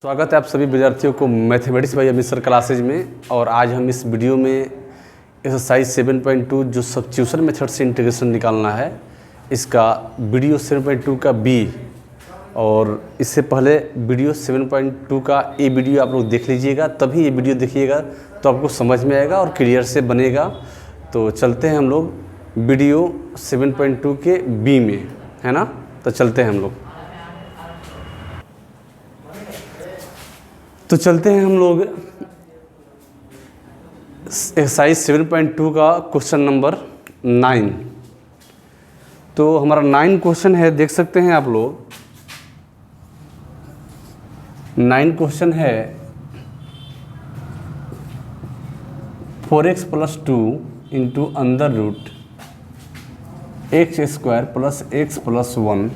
स्वागत है आप सभी विद्यार्थियों को mathematics bye Amit sir classes में। और आज हम इस वीडियो में एक्सरसाइज 7.2 जो सब्स्टिट्यूशन मेथड से इंटीग्रेशन निकालना है, इसका वीडियो 7.2 का बी और इससे पहले वीडियो 7.2 का ए वीडियो आप लोग देख लीजिएगा, तभी ये वीडियो देखिएगा तो आपको समझ में आएगा और क्लियर से बनेगा। तो चलते हैं हम लोग वीडियो 7.2 के बी में, है ना। तो चलते हैं हम लोग एक्सरसाइज 7.2 का क्वेश्चन नंबर 9। तो हमारा 9 क्वेश्चन है, देख सकते हैं आप लोग। 9 क्वेश्चन है 4x + 2 into under root x² + x + 1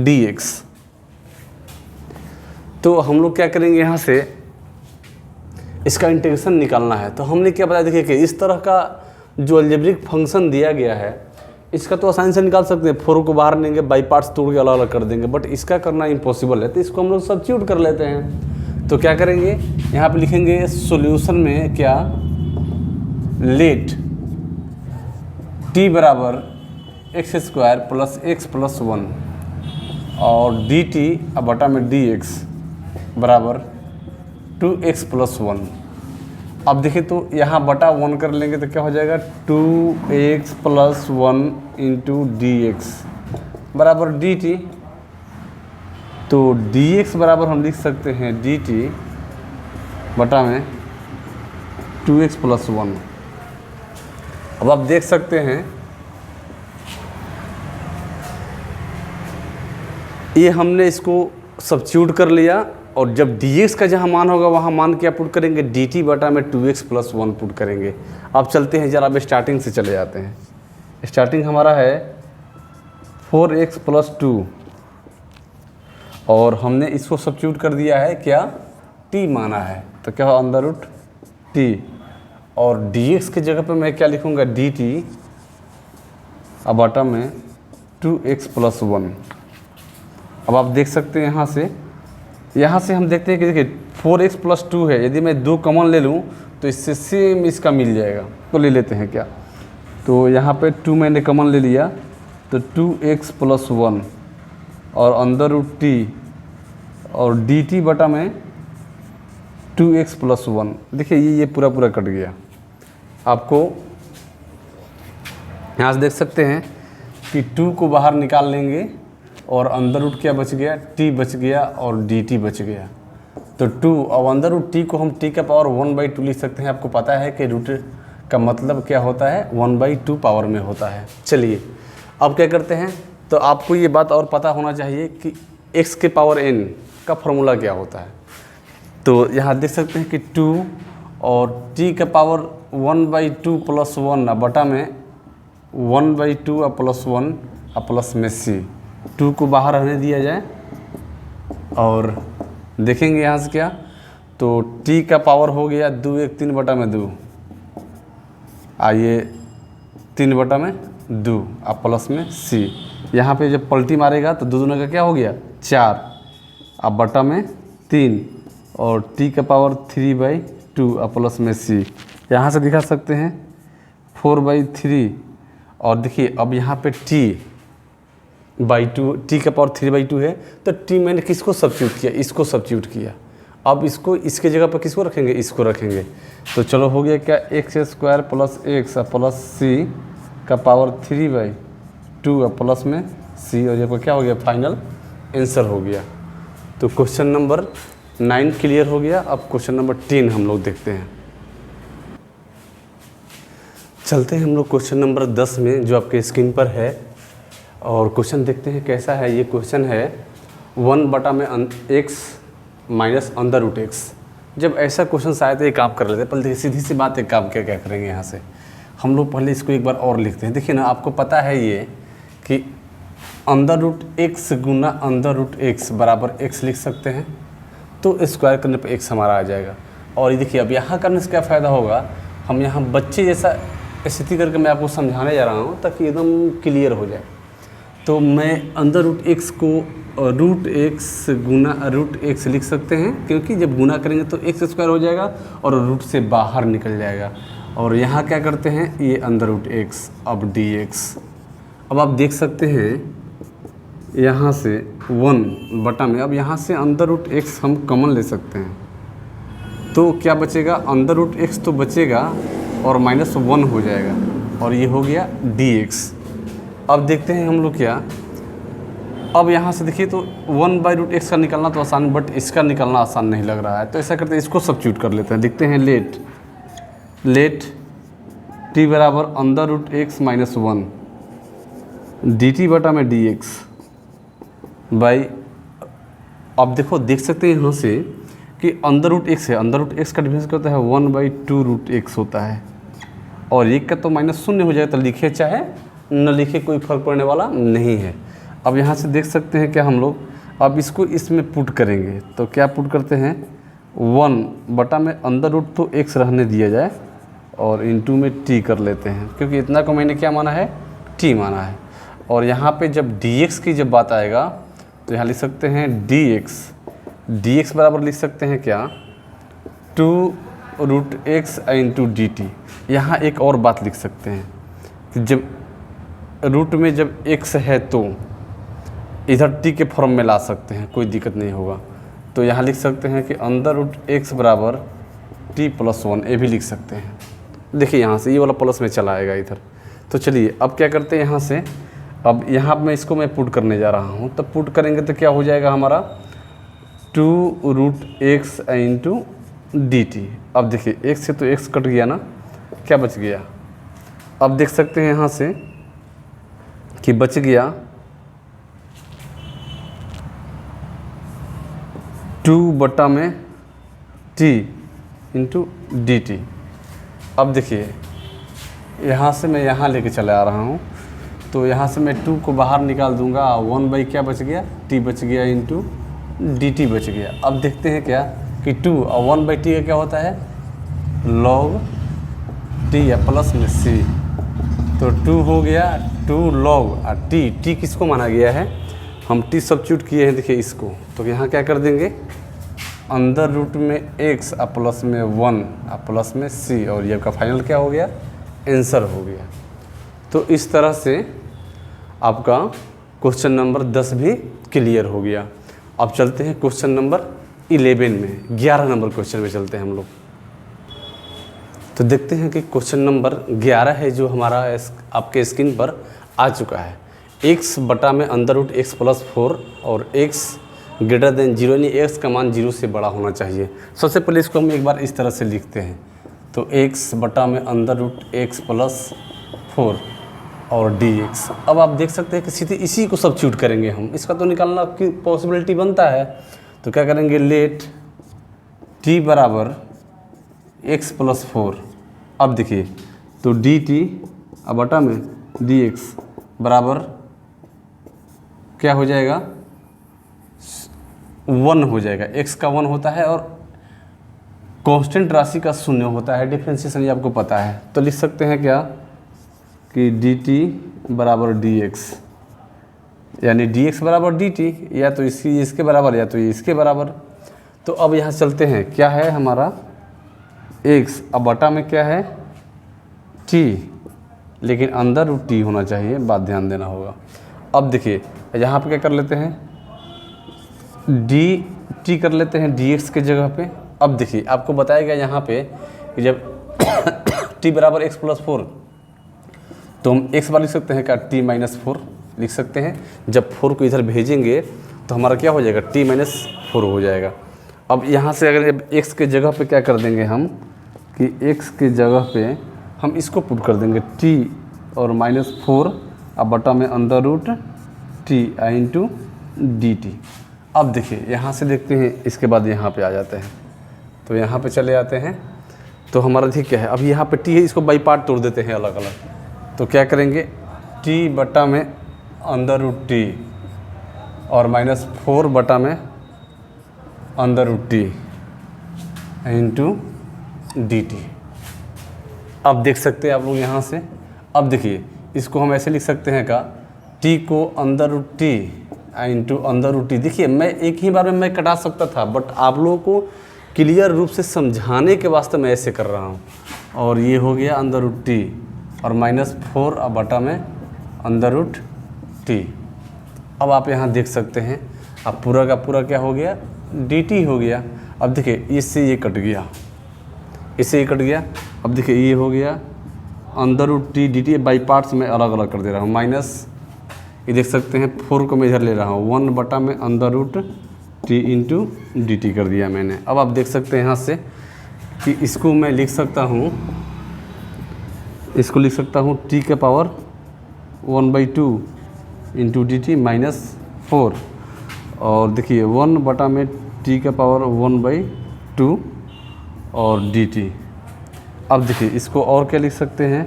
dx। तो हम लोग क्या करेंगे, यहाँ से इसका इंटीग्रेशन निकालना है। तो हमने क्या बताया, देखिए कि इस तरह का जो अलजेब्रिक फंक्शन दिया गया है, इसका तो आसानी से निकाल सकते हैं। 4 को बाहर लेंगे, बाई पार्ट्स तोड़ के अलग अलग कर देंगे, बट इसका करना इम्पॉसिबल है। तो इसको हम लोग सब्स्टिट्यूट कर लेते हैं। तो क्या करेंगे, यहाँ पे लिखेंगे सॉल्यूशन में क्या, लेट t बराबर x² + x + 1 और dt अब बटा में dx बराबर 2x + 1। अब देखिए तो यहाँ बटा 1 कर लेंगे तो क्या हो जाएगा, 2x + 1 इंटू dx बराबर dt। तो dx बराबर हम लिख सकते हैं dt बटा में 2x + 1। अब आप देख सकते हैं ये हमने इसको सब्स्टिट्यूट कर लिया, और जब dx का जहाँ मान होगा वहाँ मान क्या पुट करेंगे, dt बटा में 2x + 1 पुट करेंगे। अब चलते हैं जरा, अब स्टार्टिंग से चले जाते हैं। स्टार्टिंग हमारा है 4x + 2 और हमने इसको सब्स्टिट्यूट कर दिया है क्या, t माना है। तो क्या हो, अंडर रूट t, और dx की जगह पे मैं क्या लिखूँगा, dt अब बटा में 2x + 1। अब आप देख सकते हैं यहाँ से हम देखते हैं कि देखिए 4x + 2 है, यदि मैं 2 कॉमन ले लूँ तो इससे सेम इसका मिल जाएगा। तो ले लेते हैं क्या, तो यहाँ पे 2 मैंने कॉमन ले लिया तो 2x + 1 और अंडर रूट t और dt बटा में 2x + 1। देखिए ये पूरा कट गया। आपको यहाँ से देख सकते हैं कि 2 को बाहर निकाल लेंगे और अंडर रूट क्या बच गया, t बच गया और dt बच गया। तो 2 और अंडर रूट t को हम t का पावर 1/2 लिख सकते हैं। आपको पता है कि रूट का मतलब क्या होता है, 1/2 पावर में होता है। चलिए अब क्या करते हैं, तो आपको ये बात और पता होना चाहिए कि x के पावर n का फॉर्मूला क्या होता है। तो यहाँ देख सकते हैं कि 2 और t का पावर 1/2 + 1 बटा में 1/2 + 1 प्लस में c। 2 को बाहर रहने दिया जाए और देखेंगे यहाँ से क्या, तो t का पावर हो गया 2 1 3 बटा में 2, आइए 3 बटा में 2 अब प्लस में c। यहाँ पे जब पलटी मारेगा तो 2 दूना का क्या हो गया, 4 अब बटा में 3 और t का पावर 3/2 अब प्लस में c। यहाँ से दिखा सकते हैं 4/3 और देखिए अब यहाँ पे t का पावर 3/2 है, तो t मैंने किसको सब्स्टिट्यूट किया, इसको सब्स्टिट्यूट किया। अब इसको इसके जगह पर किसको रखेंगे, इसको रखेंगे। तो चलो हो गया क्या, x² + x प्लस c का पावर 3/2 प्लस में c, और ये क्या हो गया, फाइनल आंसर हो गया। तो क्वेश्चन नंबर 9 क्लियर हो गया। अब क्वेश्चन नंबर 10 हम लोग देखते हैं। चलते हैं हम लोग क्वेश्चन नंबर 10 में, जो आपके स्क्रीन पर है, और क्वेश्चन देखते हैं कैसा है। ये क्वेश्चन है 1 बटा में x minus under root x। जब ऐसा क्वेश्चन आए तो एक काम कर लेते हैं, पहले सीधी सी बात, एक काम क्या करेंगे, यहाँ से हम लोग पहले इसको एक बार और लिखते हैं। देखिए ना, आपको पता है ये कि अंडर रूट x गुना अंडर रूट x बराबर x लिख सकते हैं। तो स्क्वायर करने पर x हमारा आ जाएगा। और ये देखिए अब यहाँ करने से क्या फ़ायदा होगा, हम यहाँ बच्चे जैसा स्थिति करके मैं आपको समझाने जा रहा हूँ ताकि एकदम क्लियर हो जाए। तो मैं अंदर रूट एक्स को रूट एक्स गुना रूट एक्स लिख सकते हैं, क्योंकि जब गुना करेंगे तो एक्स स्क्वायर हो जाएगा और रूट से बाहर निकल जाएगा। और यहाँ क्या करते हैं, ये अंदर रूट एक्स, अब डी एक्स। अब आप देख सकते हैं यहाँ से 1 बटा में, अब यहाँ से अंदर रूट एक्स हम कॉमन ले सकते हैं, तो क्या बचेगा, अंदर रूट एक्स तो बचेगा और -1 हो जाएगा, और ये हो गया डी एक्स। अब देखते हैं हम लोग क्या, अब यहाँ से देखिए तो 1/√x का निकलना तो आसान, बट इसका निकलना आसान नहीं लग रहा है। तो ऐसा करते हैं, इसको सब्स्टिट्यूट कर लेते हैं। देखते हैं लेट t बराबर अंदर रूट एक्स माइनस 1 dt बटा में dx बाई, अब देखो देख सकते हैं यहाँ से कि अंदर रूट एक्स है, अंदर रूट एक्स का डिफरेंस करता है 1/2√x होता है, और एक का तो -0 हो जाएगा, तो लिखे चाहे न लिखे कोई फर्क पड़ने वाला नहीं है। अब यहाँ से देख सकते हैं क्या हम लोग, अब इसको इसमें पुट करेंगे, तो क्या पुट करते हैं, 1 बटा में अंदर रूट तो x रहने दिया जाए और इनटू में t कर लेते हैं, क्योंकि इतना को मैंने क्या माना है, t माना है। और यहाँ पे जब dx की जब बात आएगा तो यहाँ लिख सकते हैं dx बराबर लिख सकते हैं क्या, 2√x इंटू dt। यहाँ एक और बात लिख सकते हैं कि जब रूट में जब x है तो इधर t के फॉर्म में ला सकते हैं, कोई दिक्कत नहीं होगा। तो यहाँ लिख सकते हैं कि अंदर रूट x बराबर t+1, ये भी लिख सकते हैं। देखिए यहाँ से ये वाला प्लस में चला आएगा इधर। तो चलिए अब क्या करते हैं, यहाँ से अब यहाँ मैं इसको मैं पुट करने जा रहा हूँ, तो पुट करेंगे तो क्या हो जाएगा हमारा 2√x इंटू dt। अब देखिए x से तो x कट गया ना, क्या बच गया, अब देख सकते हैं यहाँ से कि बच गया 2 बटा में t इंटू dt। अब देखिए यहाँ से मैं यहाँ लेके चला आ रहा हूँ, तो यहाँ से मैं 2 को बाहर निकाल दूंगा, 1 क्या बच गया, t बच गया इंटू dt बच गया। अब देखते हैं क्या कि 2 और 1/t का क्या होता है, log t या प्लस में c, तो 2 हो गया 2 log t किसको माना गया है, हम t सब्स्टिट्यूट किए हैं, देखिए इसको। तो यहाँ क्या कर देंगे, अंदर रूट में x और प्लस में 1 और प्लस में c, और ये का फाइनल क्या हो गया, आंसर हो गया। तो इस तरह से आपका क्वेश्चन नंबर 10 भी क्लियर हो गया। अब चलते हैं क्वेश्चन नंबर 11 में, 11 नंबर क्वेश्चन में चलते हैं हम लोग। तो देखते हैं कि क्वेश्चन नंबर 11 है जो हमारा आपके स्क्रीन पर आ चुका है। x बटा में अंदर रूट x प्लस 4 और x ग्रेटर देन 0, यानी x का मान 0 से बड़ा होना चाहिए। सबसे पहले इसको हम एक बार इस तरह से लिखते हैं, तो x बटा में अंदर रूट x प्लस 4 और dx। अब आप देख सकते हैं कि सीधे इसी को सब्स्टिट्यूट करेंगे हम, इसका तो निकालना की पॉसिबिलिटी बनता है। तो क्या करेंगे, लेट t बराबर x प्लस 4। अब देखिए तो dt अब बटा में dx बराबर क्या हो जाएगा, 1 हो जाएगा। x का 1 होता है और कांस्टेंट राशि का 0 होता है, डिफरेंशिएशन ये आपको पता है। तो लिख सकते हैं क्या कि dt बराबर dx, यानी dx बराबर dt, या तो इसके बराबर या तो इसके बराबर। तो अब यहाँ चलते हैं, क्या है हमारा x, अब बटा में क्या है t, लेकिन अंदर रूट t होना चाहिए, बात ध्यान देना होगा। अब देखिए यहाँ पे क्या कर लेते हैं, dt कर लेते हैं dx के जगह पे। अब देखिए आपको बताया गया यहाँ पे कि जब t बराबर x प्लस 4, तो हम x बार लिख सकते हैं क्या, t-4 लिख सकते हैं। जब 4 को इधर भेजेंगे तो हमारा क्या हो जाएगा, t-4 हो जाएगा। अब यहाँ से अगर x के जगह पे क्या कर देंगे हम, कि x के जगह पे हम इसको पुट कर देंगे t और -4 अब बटा में अंदर रूट t इंटू dt। अब देखिए यहाँ से देखते हैं, इसके बाद यहाँ पे आ जाते हैं, तो यहाँ पे चले आते हैं। तो हमारा ठीक क्या है, अब यहाँ पे t है, इसको बाई पार्ट तोड़ देते हैं अलग अलग। तो क्या करेंगे, t बटा में अंदर रूट t और -4 बटा में अंदर रूट t इंटू dt। अब देख सकते हैं आप लोग यहाँ से। अब देखिए इसको हम ऐसे लिख सकते हैं का टी को अंदर रूट टी इंटू अंदर रूट टी। देखिए मैं एक ही बार में मैं कटा सकता था, बट आप लोगों को क्लियर रूप से समझाने के वास्ते मैं ऐसे कर रहा हूँ। और ये हो गया अंदर रूट टी और -4 अब बटा में अंदर रूट टी। अब आप यहाँ देख सकते हैं अब पूरा का पूरा क्या हो गया, डी टी हो गया। अब देखिए इससे ये कट गया, इससे ये कट गया। अब देखिए ये हो गया अंदर root T D T, by parts में अलग अलग कर दे रहा हूँ। माइनस ये देख सकते हैं 4 को मैं इधर ले रहा हूँ, 1 बटा में अंदर root T into D T कर दिया मैंने। अब आप देख सकते हैं यहाँ से कि इसको मैं लिख सकता हूँ, इसको लिख सकता हूँ टी का पावर 1/2 इंटू डी टी -4। और देखिए 1 बटा में टी का पावर 1/2 और डी टी। अब देखिए इसको और क्या लिख सकते हैं,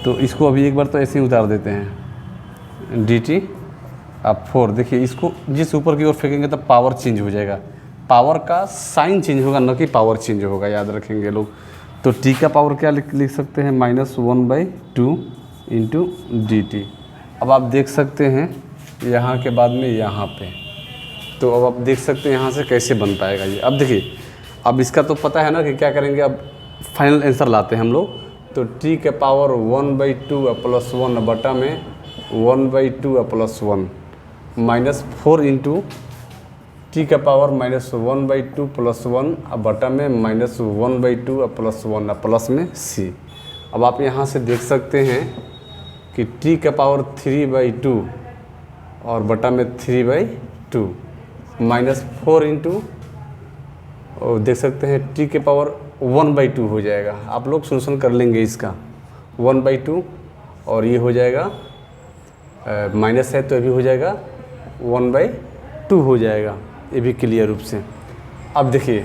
तो इसको अभी एक बार तो ऐसे ही उतार देते हैं, डी टी अब 4। देखिए इसको जिस ऊपर की ओर फेंकेंगे तो पावर चेंज हो जाएगा, पावर का साइन चेंज होगा, न कि पावर चेंज होगा, याद रखेंगे लोग। तो टी का पावर क्या लिख सकते हैं, -1/2 इंटू डी टी। अब आप देख सकते हैं यहाँ के बाद में यहाँ पे, तो अब आप देख सकते हैं यहाँ से कैसे बन पाएगा ये। अब देखिए अब इसका तो पता है ना कि क्या करेंगे, अब फाइनल आंसर लाते हैं हम लोग। तो टी के पावर 1/2 + 1 बटा में 1/2 + 1 -4 इंटू टी का पावर -1/2 + 1 बटा में -1/2 + 1 प्लस में सी। अब आप यहाँ से देख सकते हैं कि टी का पावर 3/2 और बटा में 3/2 -4 इंटू, और देख सकते हैं टी के पावर 1/2 हो जाएगा। आप लोग सोल्यूशन कर लेंगे इसका, 1/2 और ये हो जाएगा माइनस है तो ये भी हो जाएगा 1/2 हो जाएगा, ये भी क्लियर रूप से। अब देखिए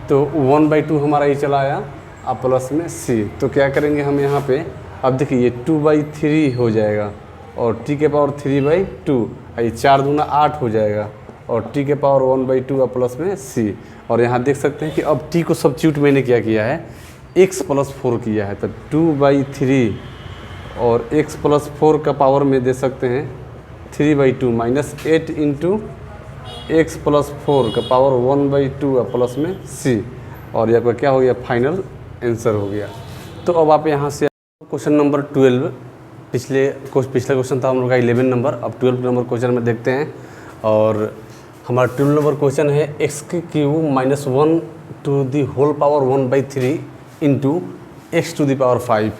तो 1/2 हमारा ये चला आया, अब प्लस में सी। तो क्या करेंगे हम यहाँ पे, अब देखिए ये 2/3 हो जाएगा और टी के पावर 3/2, ये 4 दूना 8 हो जाएगा और टी के पावर 1/2 प्लस में सी। और यहाँ देख सकते हैं कि अब टी को सब्स्टिट्यूट मैंने क्या किया है, x + 4 किया है, तो 2/3 और x + 4 का पावर में दे सकते हैं 3/2 -8 इंटू x + 4 का पावर 1/2 प्लस में c। और ये आपका क्या हो गया, फाइनल आंसर हो गया। तो अब आप यहाँ से क्वेश्चन नंबर 12, पिछले क्वेश्चन था हम लोग का 11 नंबर, अब 12 नंबर क्वेश्चन में देखते हैं। और हमारा 12 नंबर क्वेश्चन है x³ -1 to the whole power 1/3 into x to the power 5।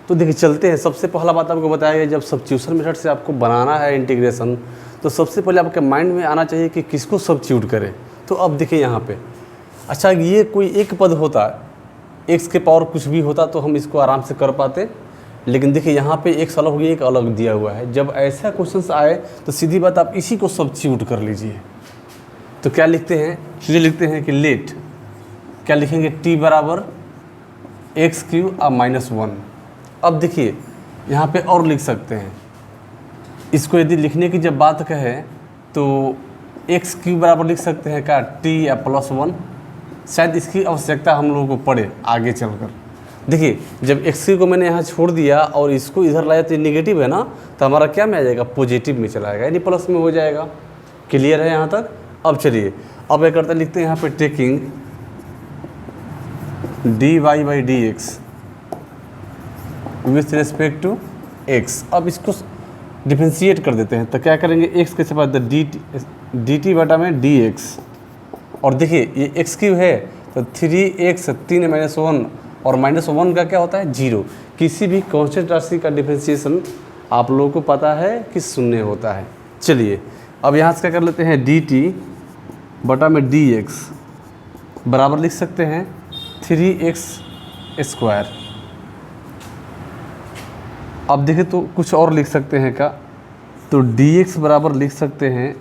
तो देखिए चलते हैं। सबसे पहला बात आपको बताया गया, जब सब्स्टिट्यूशन मेथड से आपको बनाना है इंटीग्रेशन, तो सबसे पहले आपके माइंड में आना चाहिए कि किसको सब्स्टिट्यूट करें। तो अब देखिए यहाँ पे, अच्छा ये कोई एक पद होता, x के पावर कुछ भी होता तो हम इसको आराम से कर पाते, लेकिन देखिए यहाँ पे एक अलग हो गया, एक अलग दिया हुआ है। जब ऐसा क्वेश्चन आए तो सीधी बात आप इसी को सब्स्टिट्यूट कर लीजिए। तो क्या लिखते हैं, सीधे लिखते हैं कि लेट, क्या लिखेंगे, t बराबर x³ -1। अब देखिए यहाँ पे और लिख सकते हैं, इसको यदि लिखने की जब बात कहे तो x³ बराबर लिख सकते हैं क्या, t या +1। शायद इसकी आवश्यकता हम लोगों को पड़े आगे चलकर। देखिए जब x³ को मैंने यहाँ छोड़ दिया और इसको इधर लाया तो ये निगेटिव है ना, तो हमारा क्या में आ जाएगा, पॉजिटिव में चला जाएगा, यानी प्लस में हो जाएगा। क्लियर है यहाँ तक। अब चलिए अब क्या करते लिखते हैं यहाँ पे, taking dy/dx with respect to x। अब इसको डिफ्रेंशिएट कर देते हैं, तो क्या करेंगे, x के साथ dt बटा में dx। और देखिए ये x³ है तो 3x 3 -1 और -1 का क्या होता है, 0। किसी भी कांस्टेंट राशि का डिफ्रेंशिएशन आप लोगों को पता है कि शून्य होता है। चलिए अब यहाँ से क्या कर लेते हैं, dt बटा में dx बराबर लिख सकते हैं 3x²। अब देखें तो कुछ और लिख सकते हैं क्या, तो dx बराबर लिख सकते हैं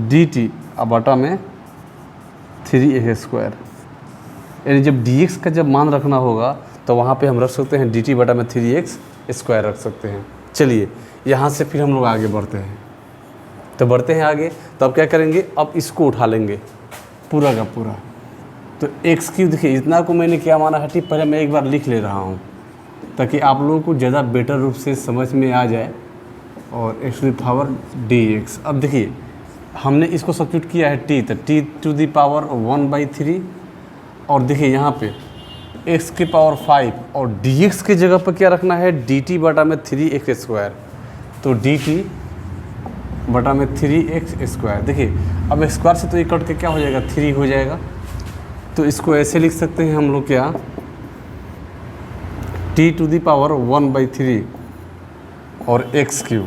dt बटा में 3x²। यानी जब dx का जब मान रखना होगा तो वहाँ पे हम रख सकते हैं dt बटा में 3x² रख सकते हैं। चलिए यहाँ से फिर हम लोग आगे बढ़ते हैं, तो बढ़ते हैं आगे। तो अब क्या करेंगे, अब इसको उठा लेंगे पूरा का पूरा। तो x³ देखिए इतना को मैंने क्या माना है, पहले मैं एक बार लिख ले रहा हूँ ताकि आप लोगों को ज़्यादा बेटर रूप से समझ में आ जाए। और X to the power D X. अब देखिए हमने इसको सब्स्टिट्यूट किया है टी, तो टी टू द पावर 1/3 और देखिए यहाँ पे एक्स की पावर 5 और डी एक्स की जगह पर क्या रखना है डी टी बटा में 3x²। तो डी टी बटा में 3x²। देखिए अब स्क्वायर से तो ये कट के क्या हो जाएगा 3 हो जाएगा। तो इसको ऐसे लिख सकते हैं हम लोग क्या टी टू दी पावर 1/3 और x³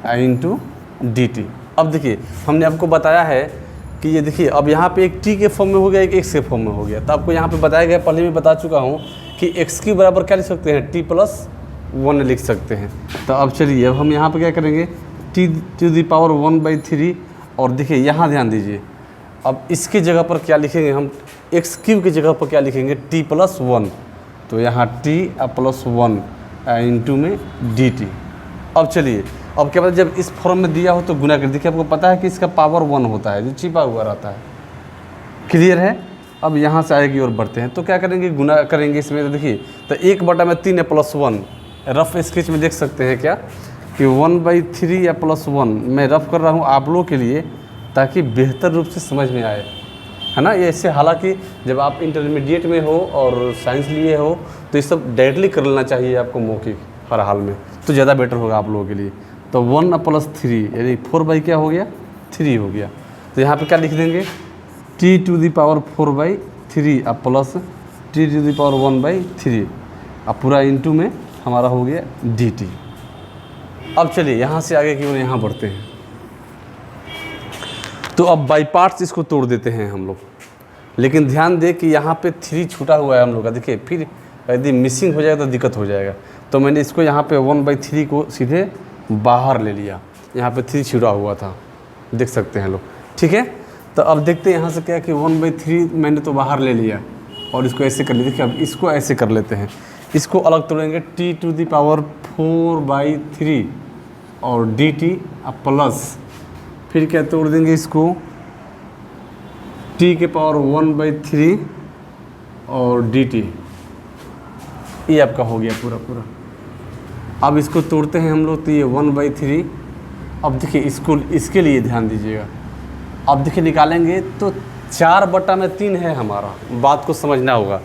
इंटू डी टी। अब देखिए हमने आपको बताया है कि ये देखिए अब यहाँ पे एक t के फॉर्म में हो गया, एक x के फॉर्म में हो गया। तो आपको यहाँ पे बताया गया, पहले भी बता चुका हूँ कि x³ बराबर क्या लिख सकते हैं t+1 लिख सकते हैं। तो अब चलिए अब हम यहाँ पे क्या करेंगे टी टू दी पावर 1/3 और देखिए यहाँ ध्यान दीजिए अब इसकी जगह पर क्या लिखेंगे हम x³ की जगह पर क्या लिखेंगे t+1। तो यहाँ t+1 इंटू में dt। अब चलिए अब क्या पता जब इस फॉर्म में दिया हो तो गुना कर, देखिए आपको पता है कि इसका पावर 1 होता है जो छिपा हुआ रहता है। क्लियर है। अब यहाँ से आगे की ओर बढ़ते हैं तो क्या करेंगे गुना करेंगे इसमें। तो देखिए तो 1/3 या +1 रफ स्केच में देख सकते हैं क्या कि 1/3 या +1 मैं रफ कर रहा हूँ आप लोगों के लिए ताकि बेहतर रूप से समझ में आए, है ना। ये ऐसे हालांकि जब आप इंटरमीडिएट में हो और साइंस लिए हो तो ये सब डायरेक्टली कर लेना चाहिए आपको मौखिक हर हाल में, तो ज़्यादा बेटर होगा आप लोगों के लिए। तो 1 + 3 यानी 4 क्या हो गया 3 हो गया। तो यहाँ पे क्या लिख देंगे टी टू दी पावर 4/3 अब plus T to the power 1/3 अब पूरा इंटू में हमारा हो गया डी टी। अब चलिए यहाँ से आगे की ओर यहाँ बढ़ते हैं। तो अब बाई पार्ट्स इसको तोड़ देते हैं हम लोग, लेकिन ध्यान दें कि यहाँ पे 3 छूटा हुआ है हम लोग का। देखिए फिर यदि मिसिंग हो जाएगा तो दिक्कत हो जाएगा। तो मैंने इसको यहाँ पे 1/3 को सीधे बाहर ले लिया, यहाँ पे 3 छूटा हुआ था, देख सकते हैं लोग। ठीक है तो अब देखते हैं यहाँ से क्या कि 1/3 मैंने तो बाहर ले लिया और इसको ऐसे कर लिया। देखिए अब इसको ऐसे कर लेते हैं, इसको अलग तोड़ेंगे टी टू दी पावर 4/3 और डी टी प्लस फिर क्या तोड़ देंगे इसको t के पावर 1/3 और dt। ये आपका हो गया पूरा पूरा। अब इसको तोड़ते हैं हम लोग तो ये 1/3। अब देखिए इसको इसके लिए ध्यान दीजिएगा। अब देखिए निकालेंगे तो 4/3 है हमारा, बात को समझना होगा।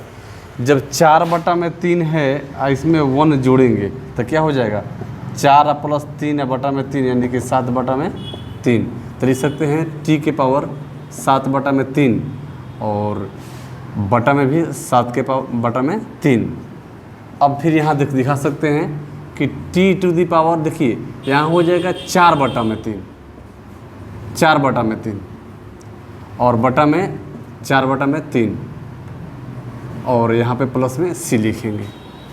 जब 4/3 है इसमें 1 जोड़ेंगे तो क्या हो जाएगा 4 + 3/3 यानी कि 7/3। तो लिख सकते हैं t के पावर 7/3 और बटा में भी 7 के बटा में 3। अब फिर यहाँ दिखा सकते हैं कि t टू दी पावर देखिए यहाँ हो जाएगा 4/3 4/3 और बटा में 4/3 और यहाँ पे प्लस में c लिखेंगे।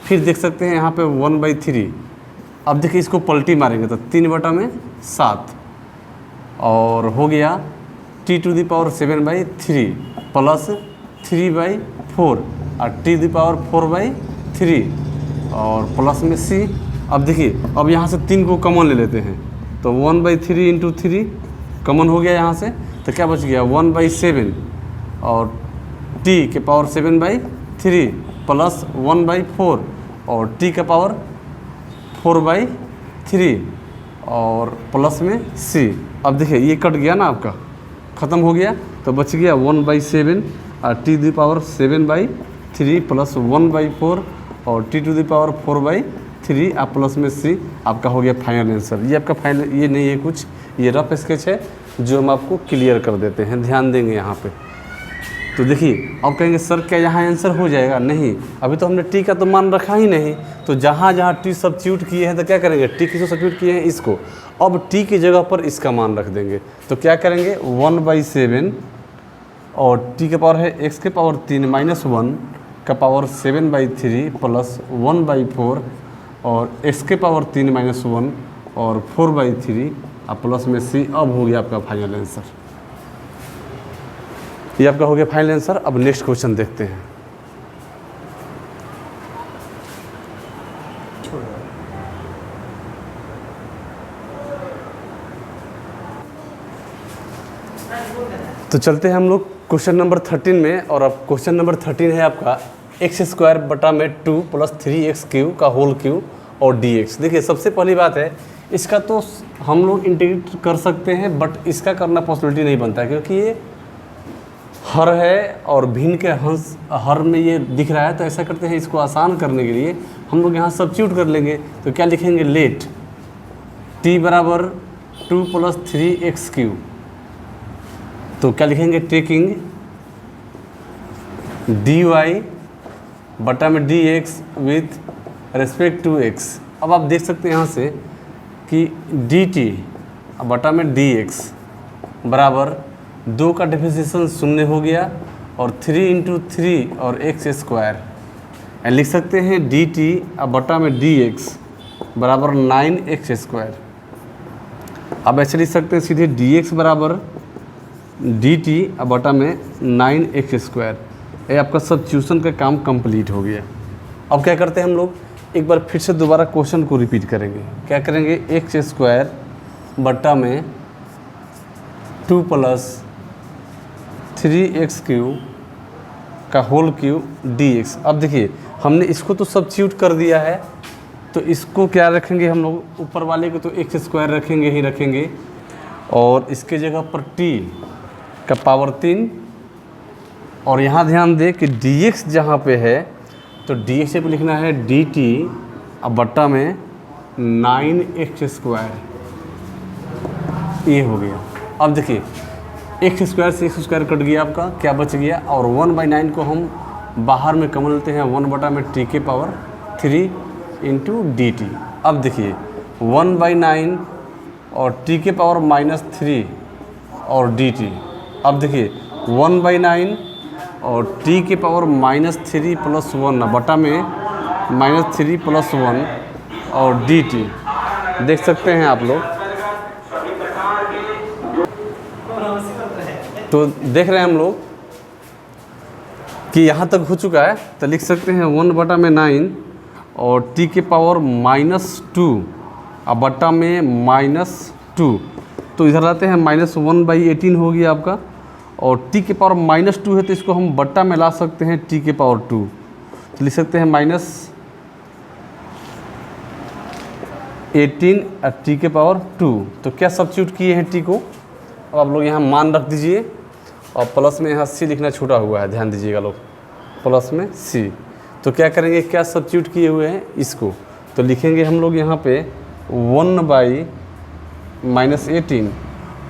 फिर देख सकते हैं यहाँ पे 1/3। अब देखिए इसको पलटी मारेंगे तो 3/7 और हो गया t to the power 7/3 plus 3/4 और t दी पावर 4/3 और प्लस में c। अब देखिए अब यहाँ से 3 को कॉमन ले लेते हैं तो 1/3 इंटू 3 कॉमन हो गया यहाँ से। तो क्या बच गया 1/7 और t के पावर 7/3 प्लस 1/4 और t का पावर 4/3 और प्लस में c। अब देखिए ये कट गया ना आपका, ख़त्म हो गया। तो बच गया 1/7 और t दी पावर 7/3 प्लस 1/4 और t टू दी पावर 4/3 आप प्लस में c। आपका हो गया फाइनल आंसर। ये आपका फाइनल ये नहीं है कुछ, ये रफ स्केच है जो हम आपको क्लियर कर देते हैं, ध्यान देंगे यहाँ पे। तो देखिए अब कहेंगे सर क्या यहाँ आंसर हो जाएगा, नहीं अभी तो हमने टी का तो मान रखा ही नहीं। तो जहाँ जहाँ टी सब्स्टिट्यूट किए हैं तो क्या करेंगे टी किसको सब्स्टिट्यूट किए हैं इसको, अब टी की जगह पर इसका मान रख देंगे। तो क्या करेंगे 1/7 और टी के पावर है x के पावर 3 -1 का पावर 7/3 प्लस 1/4 और x के पावर 3 -1 और 4/3 और प्लस में c। अब हो गया आपका फाइनल आंसर। ये आपका हो गया फाइनल आंसर। अब नेक्स्ट क्वेश्चन देखते हैं। तो चलते हैं हम लोग क्वेश्चन नंबर 13 में। और अब क्वेश्चन नंबर 13 है आपका x² बटा में 2 + 3x³ का होल क्यूब और dx। देखिए सबसे पहली बात है इसका तो हम लोग इंटीग्रेट कर सकते हैं, बट इसका करना पॉसिबिलिटी नहीं बनता है, क्योंकि ये हर है और भिन्न के हंस हर में ये दिख रहा है। तो ऐसा करते हैं, इसको आसान करने के लिए हम लोग यहाँ सब्स्टिट्यूट कर लेंगे। तो क्या लिखेंगे, लेट t बराबर 2 + 3x³। तो क्या लिखेंगे, टेकिंग dy बटा में dx with respect to x। अब आप देख सकते हैं यहाँ से कि dt बटा में dx बराबर 2 का डिफरेंशिएशन 0 हो गया और 3 × 3 और x²। लिख सकते हैं dt बटा में dx बराबर 9x²। अब ऐसे लिख सकते हैं सीधे dx बराबर dt बटा में 9x²। ये आपका सब्स्टिट्यूशन का काम कंप्लीट हो गया। अब क्या करते हैं हम लोग, एक बार फिर से दोबारा क्वेश्चन को रिपीट करेंगे। क्या करेंगे, x² बटा में 2 + 3x³ का होल क्यूब dx। अब देखिए हमने इसको तो सब्स्टिट्यूट कर दिया है, तो इसको क्या रखेंगे हम लोग, ऊपर वाले को तो x² रखेंगे ही रखेंगे, और इसके जगह पर t का पावर 3। और यहाँ ध्यान दें कि dx जहाँ पे है तो dx पे लिखना है dt बटा में 9x²। ये हो गया। अब देखिए x² से x² कट गया, आपका क्या बच गया, और 1/9 को हम बाहर में कमन लेते हैं, 1 बटा में t के पावर 3 × dt। अब देखिए 1/9 और t के पावर -3 और dt। अब देखिए 1/9 और t के पावर -3 + 1 बटा में -3 + 1 और dt। देख सकते हैं आप लोग, तो देख रहे हैं हम लोग कि यहाँ तक हो चुका है। तो लिख सकते हैं 1 बटा में 9 और t के पावर -2 बटा में -2। तो इधर लाते हैं -1/18 हो गया आपका, और t के पावर -2 है तो इसको हम बट्टा में ला सकते हैं t के पावर 2। तो लिख सकते हैं -18 t के पावर 2। तो क्या सब्स्टिट्यूट किए हैं t को, अब आप लोग यहाँ मान रख दीजिए, और प्लस में यहाँ c लिखना छूटा हुआ है, ध्यान दीजिएगा लोग, प्लस में c। तो क्या करेंगे, क्या सब्स्टिट्यूट किए हुए हैं इसको, तो लिखेंगे हम लोग यहाँ पे 1/-18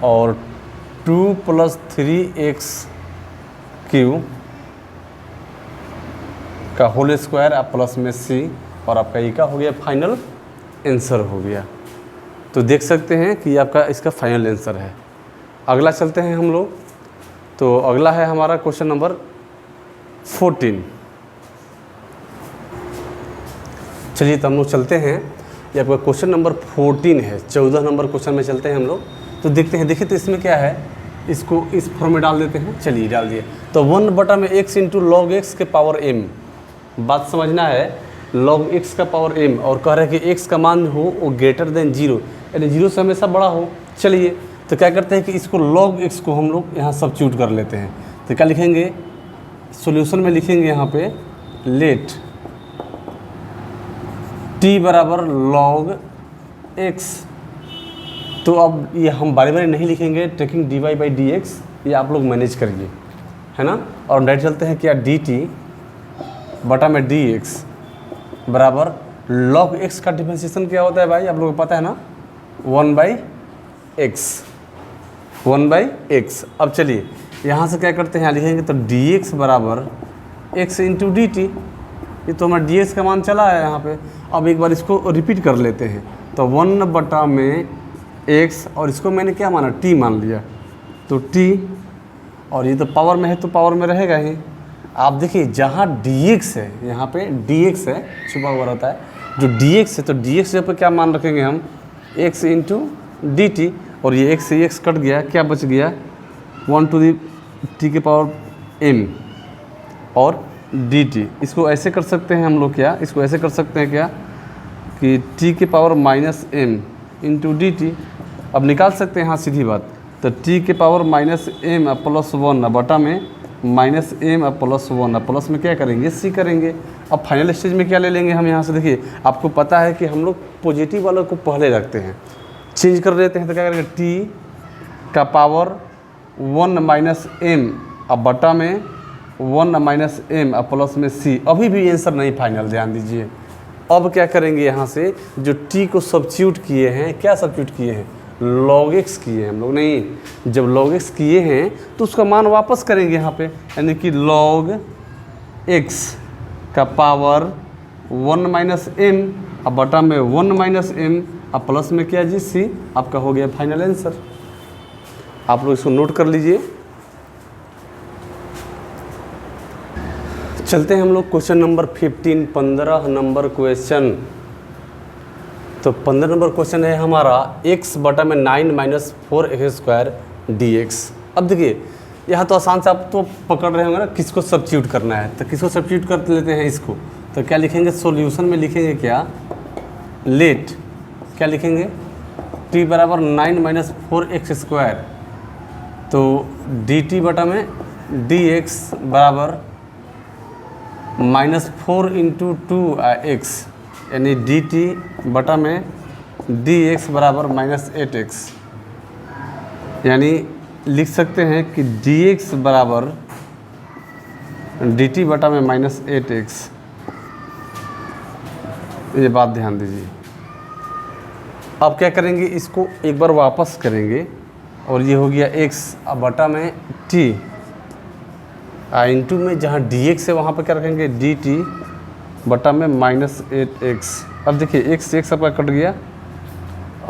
और 2 + 3x³ का होल स्क्वायर आप प्लस में c, और आपका ये का हो गया फाइनल आंसर हो गया। तो देख सकते हैं कि आपका इसका फाइनल आंसर है। अगला चलते हैं हम लोग, तो अगला है हमारा क्वेश्चन नंबर 14। चलिए तो हम लोग चलते हैं, ये आपका क्वेश्चन नंबर 14 है। 14 नंबर क्वेश्चन में चलते हैं हम लोग, तो देखते हैं। देखिए तो इसमें क्या है, इसको इस फॉर्म में डाल देते हैं। चलिए डाल दिए, तो 1 बटा में x × log x के पावर m। बात समझना है, log x का पावर m, और कह रहे हैं कि x का मान हो वो ग्रेटर देन 0, यानी 0 से हमेशा बड़ा हो। चलिए तो क्या करते हैं कि इसको log x को हम लोग यहाँ सब्स्टिट्यूट कर लेते हैं। तो क्या लिखेंगे, सॉल्यूशन में लिखेंगे यहाँ पे लेट t बराबर log x। तो अब ये हम बारी बारी नहीं लिखेंगे, टेकिंग dy/dx, ये आप लोग मैनेज करिए, है ना। और डायरेक्ट चलते हैं क्या, dt बटा में dx बराबर log x का डिफरेंशिएशन क्या होता है भाई, आप लोगों को पता है ना, 1/x। अब चलिए यहाँ से क्या करते हैं, यहाँ लिखेंगे तो dx बराबर x × dt। ये तो हमारा dx का मान चला है यहाँ पे। अब एक बार इसको रिपीट कर लेते हैं, तो 1 बटा में x, और इसको मैंने क्या माना, t मान लिया, तो t, और ये तो पावर में है तो पावर में रहेगा ही। आप देखिए जहाँ dx है, यहाँ पे dx है, छुपा हुआ रहता है, जो dx है तो dx पे क्या मान रखेंगे हम, x × dt, और ये x से x कट गया, क्या बच गया, 1 to t के पावर m और dt। इसको ऐसे कर सकते हैं हम लोग, क्या इसको ऐसे कर सकते हैं क्या, कि t के पावर -m × dt। अब निकाल सकते हैं यहाँ सीधी बात, तो t के पावर -m + 1 बटा में माइनस एम अब प्लस 1, अब प्लस में क्या करेंगे सी करेंगे। अब फाइनल स्टेज में क्या ले लेंगे हम यहाँ से, देखिए आपको पता है कि हम लोग पॉजिटिव वालों को पहले रखते हैं, चेंज कर देते हैं तो क्या करेंगे टी का पावर 1 माइनस एम अब बटा में 1 माइनस एम अब प्लस में सी। अभी भी आंसर नहीं फाइनल, ध्यान दीजिए। अब क्या करेंगे यहाँ से जो टी को सब्स्टिट्यूट किए हैं, क्या सब्स्टिट्यूट किए हैं, log x किए हैं हम लोग, नहीं जब log x किए हैं तो उसका मान वापस करेंगे यहाँ पे, यानी कि log x का पावर 1 माइनस एम अब बटा में 1 माइनस एम अब प्लस में क्या जी सी। आपका हो गया फाइनल आंसर। आप लोग इसको नोट कर लीजिए। चलते हैं हम लोग क्वेश्चन नंबर 15, 15 नंबर क्वेश्चन। तो 15 नंबर क्वेश्चन है हमारा x बटा में 9 माइनस 4x² dx। अब देखिए यहाँ तो आसान से आप तो पकड़ रहे होंगे ना किसको सब्स्टिट्यूट करना है, तो किसको सब्स्टिट्यूट कर लेते हैं इसको। तो क्या लिखेंगे सॉल्यूशन में, लिखेंगे क्या लेट, क्या लिखेंगे t बराबर 9 माइनस 4x², तो dt बटा में dx बराबर -4 इंटू 2x, यानी dt बटा में dx बराबर -8x, यानी लिख सकते हैं कि dx बराबर dt बटा में -8x। ये बात ध्यान दीजिए। अब क्या करेंगे इसको एक बार वापस करेंगे और ये हो गया x अब बटा में t इंटू में जहाँ dx है वहाँ पर क्या रखेंगे dt बटा में -8x। अब देखिए x से x आपका कट गया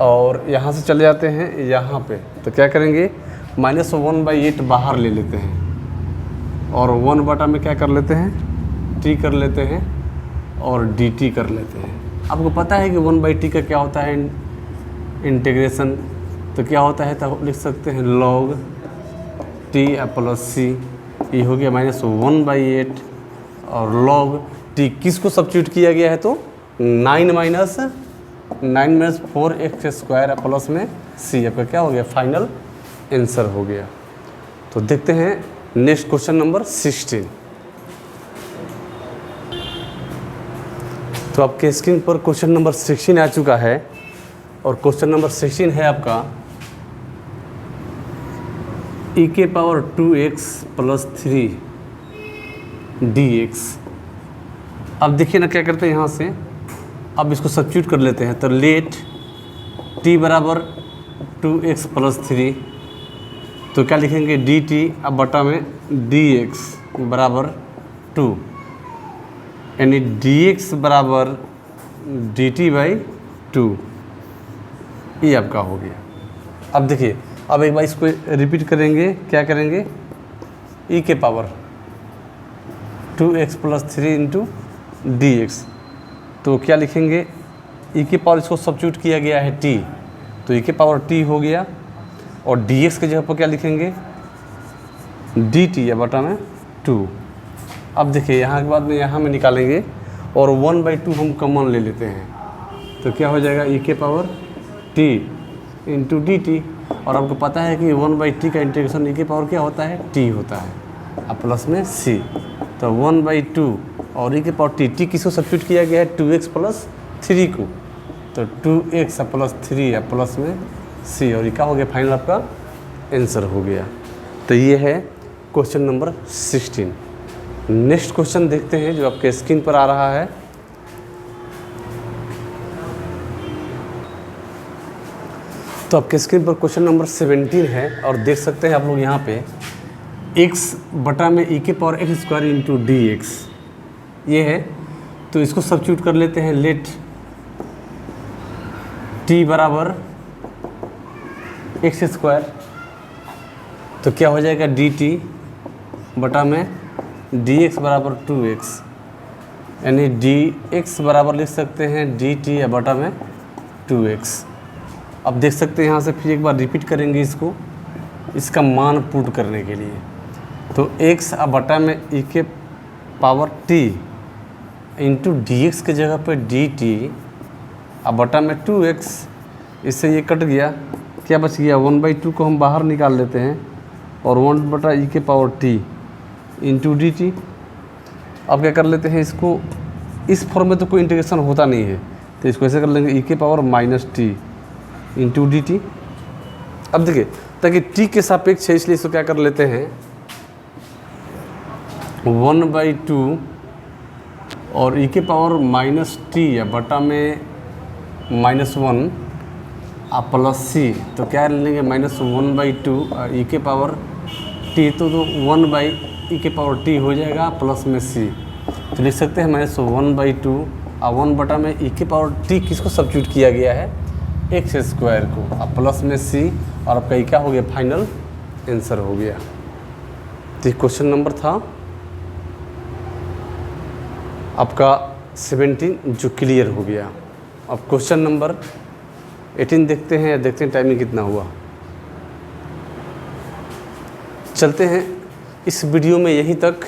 और यहाँ से चले जाते हैं यहाँ पे, तो क्या करेंगे -1/8 बाहर ले लेते हैं और 1 बटा में क्या कर लेते हैं t कर लेते हैं और dt कर लेते हैं। आपको पता है कि 1/t का क्या होता है इंटीग्रेशन, तो क्या होता है तो लिख सकते हैं log t प्लस c। ये हो गया -1/8 और log t किसको सब्स्टिट्यूट किया गया है तो 9 माइनस 4x² प्लस में c। आपका क्या हो गया फाइनल आंसर हो गया। तो देखते हैं नेक्स्ट क्वेश्चन नंबर 16। तो आपके स्क्रीन पर क्वेश्चन नंबर 16 आ चुका है और क्वेश्चन नंबर 16 है आपका e के पावर 2x प्लस 3 dx। अब देखिए ना क्या करते हैं यहाँ से, अब इसको सब्स्टिट्यूट कर लेते हैं। तो लेट t बराबर 2x प्लस 3, तो क्या लिखेंगे dt अब बटा में dx बराबर 2, यानी dx बराबर dt/2। ये आपका हो गया। अब देखिए अब एक बार इसको रिपीट करेंगे, क्या करेंगे e के power 2x plus 3 into dx, तो क्या लिखेंगे e के पावर इसको सब्स्टिट्यूट किया गया है t, तो e के पावर t हो गया और dx के जगह पर क्या लिखेंगे dt या बटा में 2। अब देखिए यहाँ के बाद में यहाँ में निकालेंगे और 1/2 हम कॉमन ले लेते हैं, तो क्या हो जाएगा e के पावर t इंटू dt। और आपको पता है कि 1/t का इंटीग्रेशन e के पावर क्या होता है t होता है अब प्लस में c, तो 1/2 और e के पावर t किसको सब्स्टिट्यूट किया गया है 2x प्लस 3 को, तो 2x प्लस 3 प्लस में c और ये क्या हो गया फाइनल आपका आंसर हो गया। तो ये है क्वेश्चन नंबर 16। नेक्स्ट क्वेश्चन देखते हैं जो आपके स्क्रीन पर आ रहा है। तो आपके स्क्रीन पर क्वेश्चन नंबर 17 है और देख सकते हैं आप लोग यहाँ पे x बटा में e के पावर x² इंटू dx ये है, तो इसको सब्स्टिट्यूट कर लेते हैं। लेट t बराबर x², तो क्या हो जाएगा dt बटा में dx बराबर 2x, यानी dx बराबर लिख सकते हैं dt या बटा में 2x। अब देख सकते हैं यहाँ से फिर एक बार रिपीट करेंगे इसको, इसका मान पुट करने के लिए। तो x अब बटा में e के पावर t इंटू डी के जगह पे dt अब बटा में 2x, इससे ये कट गया, क्या बच गया 1/2 को हम बाहर निकाल लेते हैं और 1 बटा e के power t into D T. अब क्या कर लेते हैं इसको, इस फॉर्म में तो कोई इंटीग्रेशन होता नहीं है, तो इसको ऐसे कर लेंगे ई के power minus T into D T. अब देखिए, ताकि टी के सापेक्ष है इसलिए इसको क्या कर लेते हैं 1/2 और ई के पावर माइनस टी या बटा में -1 आप प्लस सी, तो क्या लेंगे -1/2 ई के पावर टी, तो 1 ई के पावर टी हो जाएगा प्लस में सी, तो लिख सकते हैं -1/2 और 1 बटा में ई के पावर टी किसको सब्स्टिट्यूट किया गया है एक्स स्क्वायर को, अब प्लस में सी, और आपका ये क्या हो गया फाइनल आंसर हो गया। तो ये क्वेश्चन नंबर था आपका 17 जो क्लियर हो गया। अब क्वेश्चन नंबर 18 देखते हैं, या देखते हैं टाइमिंग कितना हुआ। चलते हैं इस वीडियो में यहीं तक,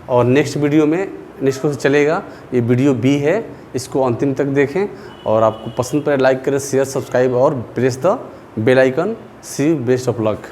और नेक्स्ट वीडियो में नेक्स्ट क्वेश्चन चलेगा, ये वीडियो बी है, इसको अंतिम तक देखें, और आपको पसंद पड़े लाइक करें, शेयर, सब्सक्राइब और press the bell icon. See best of luck.